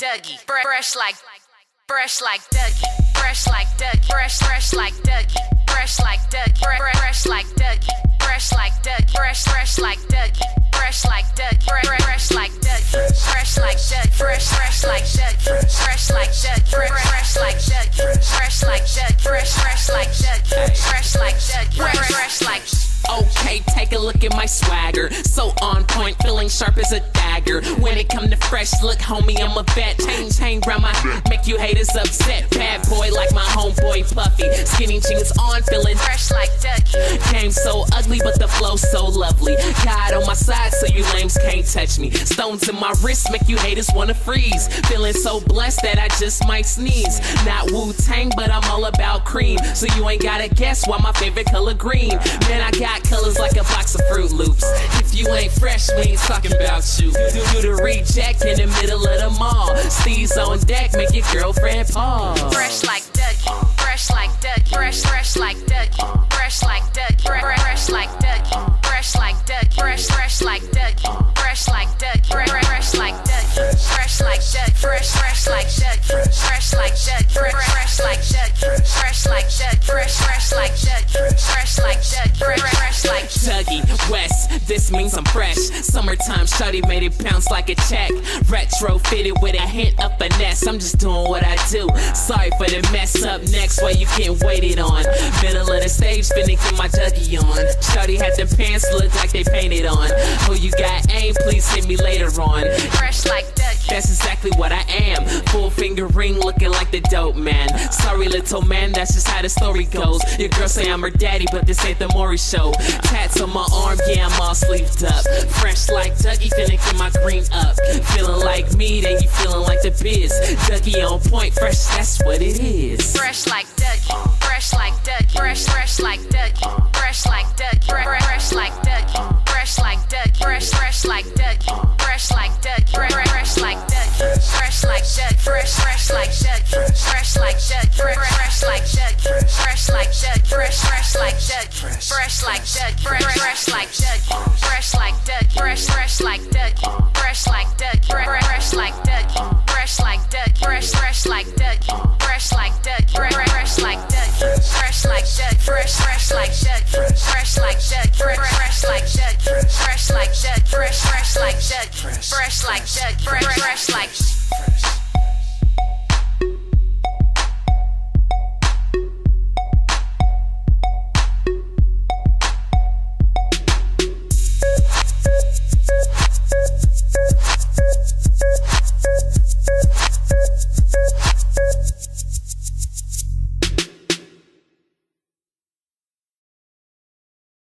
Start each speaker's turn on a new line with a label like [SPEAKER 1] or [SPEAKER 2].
[SPEAKER 1] Dougie, fresh like Dougie, fresh like Dougie, fresh like Dougie, fresh like Dougie, fresh like Dougie, fresh like Dougie, fresh like Dougie, fresh like Dougie, fresh like Dougie, fresh like Dougie, fresh like Dougie, fresh like Dougie, fresh like Dougie, fresh like Dougie, fresh like Dougie, fresh like Dougie, fresh like.
[SPEAKER 2] Okay, take a look at my swagger. So on point, feeling sharp as a dagger. When it come to fresh look, homie, I'm a vet. Chain round my make you haters upset. Bad boy like my homeboy Puffy. Skinny jeans on, feeling
[SPEAKER 1] fresh like Dougie.
[SPEAKER 2] Game so ugly, but the flow so lovely. God on my side, so you lames can't touch me. Stones in my wrist make you haters wanna freeze. Feeling so blessed that I just might sneeze. Not Wu-Tang, but I'm all about cream. So you ain't gotta guess why my favorite color green. Man, I got colors like a box of Fruit Loops. If you ain't fresh, we ain't talking about you. Do the reject in the middle of the mall. Steve's on deck, make your girlfriend pause.
[SPEAKER 1] Fresh like Dougie, fresh like Dougie, fresh like Dougie, fresh like Dougie, fresh like Dougie, fresh like Dougie, fresh like Dougie, fresh like Dougie, fresh like Dougie, fresh like Dougie, fresh like Dougie, fresh like Dougie, fresh like Dougie, fresh like Dougie, fresh like Dougie, fresh like Dougie, fresh like
[SPEAKER 2] Dougie West, this means I'm fresh. Summertime shawty made it bounce like a check. Retro fitted with a hint of finesse. I'm just doing what I do. Sorry for the mess up next while you getting waited on. Middle of the stage, finna get my Dougie on. Shawty had the pants look like they painted on. Oh, you got aim? Please hit me later on.
[SPEAKER 1] fresh like Dougie.
[SPEAKER 2] That's exactly what I am. Full finger ring looking like the dope man. Sorry little man, that's just how the story goes. Your girl say I'm her daddy, but this ain't the Maury show. Tats on my arm, yeah, I'm all sleeved up. Fresh like Dougie, finna get my green up. Feeling like me, then you feeling like the biz. Dougie on point, fresh, that's what it is.
[SPEAKER 1] Fresh like Dougie, fresh like Dougie, fresh like Dougie, fresh like Dougie, fresh like Dougie, fresh like Dougie, fresh like Dougie, fresh like